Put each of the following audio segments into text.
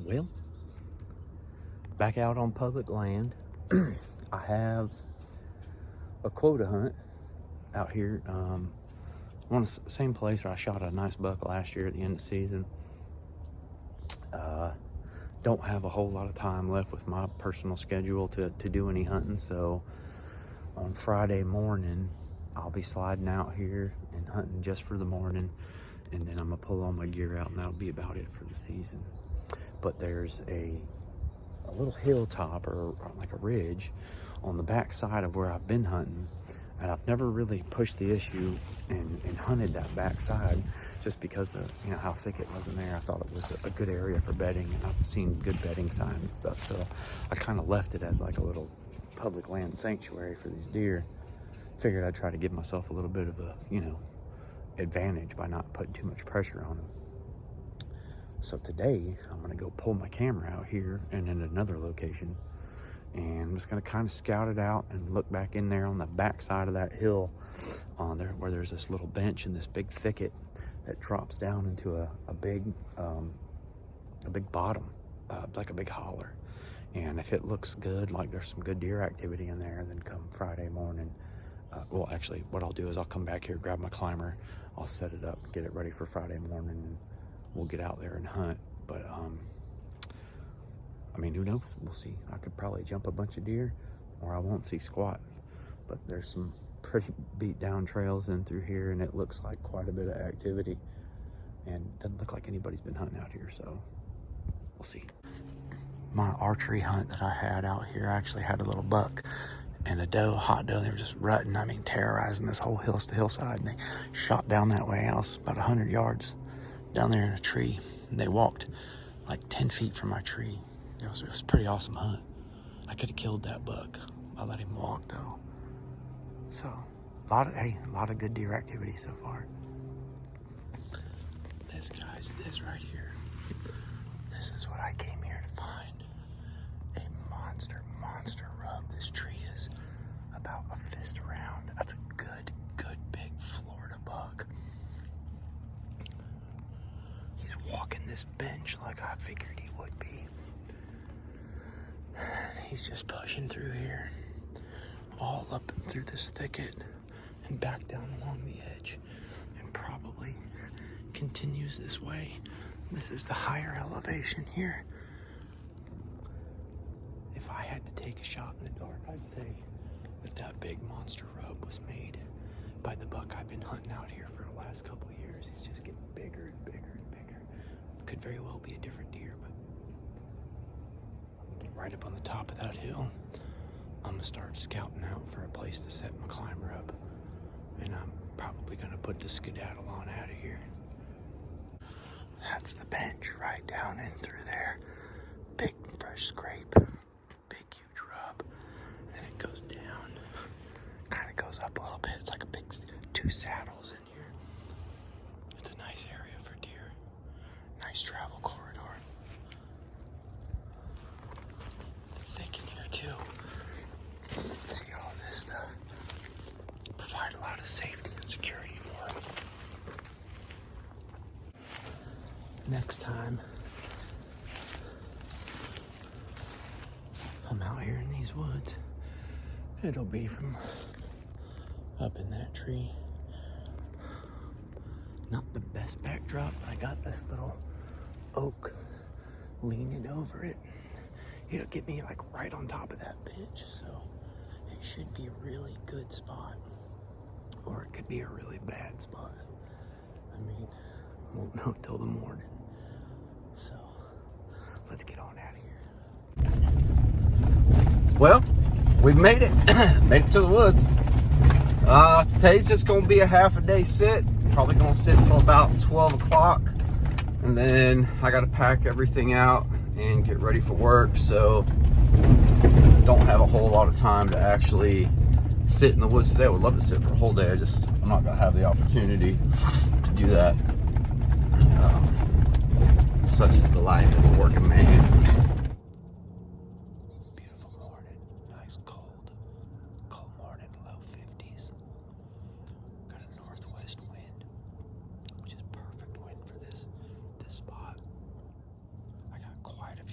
Well, back out on public land. I have a quota hunt out here. On the same place where I shot a nice buck last year at the end of the season. Don't have a whole lot of time left with my personal schedule to do any hunting, so on Friday morning I'll be sliding out here and hunting just for the morning, and then I'm gonna pull all my gear out, and that'll be about it for the season. But there's a little hilltop or like a ridge on the back side of where I've been hunting, and I've never really pushed the issue and hunted that back side just because of how thick it was in there. I thought it was a good area for bedding, and I've seen good bedding signs and stuff, so I kind of left it as like a little public land sanctuary for these deer. Figured I'd try to give myself a little bit of a advantage by not putting too much pressure on them. So today I'm gonna go pull my camera out here and in another location, and I'm just gonna kind of scout it out and look back in there on the back side of that hill on there where there's this little bench and this big thicket that drops down into a big bottom, like a big holler. And if it looks good, like there's some good deer activity in there, then come Friday morning, well, actually what I'll do is I'll come back here, grab my climber, I'll set it up, get it ready for Friday morning, and we'll get out there and hunt. But I mean, who knows? We'll see. I could probably jump a bunch of deer, or I won't see squat. But there's some pretty beat down trails in through here, and it looks like quite a bit of activity, and doesn't look like anybody's been hunting out here, so we'll see. My archery hunt that I had out here, I actually had a little buck and a doe, hot doe. They were just rutting, terrorizing this whole hillside, and they shot down that way. I was about 100 yards down there in a tree, and they walked like 10 feet from my tree. It was a pretty awesome hunt. I could have killed that buck. I let him walk though. So a lot of good deer activity so far. This right here. This is what I came here to find. A monster rub. This tree is about a fist around. That's a good big Florida buck. He's walking this bench like I figured he would be. He's just pushing through here, all up and through this thicket and back down along the edge, and probably continues this way. This is the higher elevation here. If I had to take a shot in the dark, I'd say that big monster rub was made by the buck I've been hunting out here for the last couple of years. He's just getting bigger and bigger and bigger. Could very well be a different deer, but right up on the top of that hill, I'm gonna start scouting out for a place to set my climber up, and I'm probably gonna put the skedaddle on out of here. That's the bench right down in through there. Big fresh scrape, big huge rub, and it goes down, kind of goes up a little bit. It's like a big 2 saddles in here. It's a nice area for deer, nice travel corridor. Thick in here too. See all this stuff. Provide a lot of safety and security for them. Next time I'm out here in these woods, it'll be from up in that tree. Not the best backdrop. I got this little oak leaning over it. It'll get me like right on top of that bench, so it should be a really good spot, or it could be a really bad spot. I mean, won't know till the morning. So let's get on out of here. Well, we've made it. Made it to the woods. Today's just gonna be a half a day sit. Probably gonna sit till about 12 o'clock, and then I gotta pack everything out and get ready for work, so don't have a whole lot of time to actually sit in the woods today. I would love to sit for a whole day. I'm not gonna have the opportunity to do that. Such is the life of a working man. Beautiful morning, nice cold morning, low 50s. Got a northwest wind, which is perfect wind for this spot. I got quite a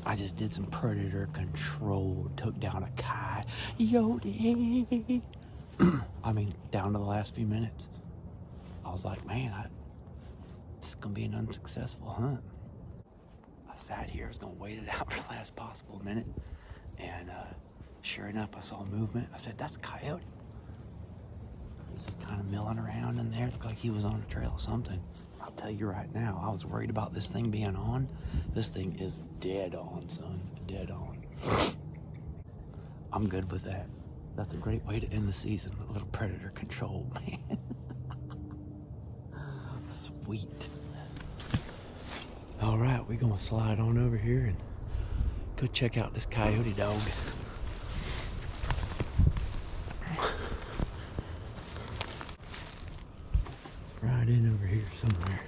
I just did some predator control, took down a coyote. I mean, down to the last few minutes. I was like, man, it's gonna be an unsuccessful hunt. I sat here, I was gonna wait it out for the last possible minute, and sure enough, I saw movement. I said, that's a coyote. He was just kind of milling around in there. Looked like he was on a trail or something. I'll tell you right now, I was worried about this thing being on. This thing is dead on, son. Dead on. I'm good with that. That's a great way to end the season. A little predator control, man. Sweet. All right, we're gonna slide on over here and go check out this coyote dog. Right in over here somewhere.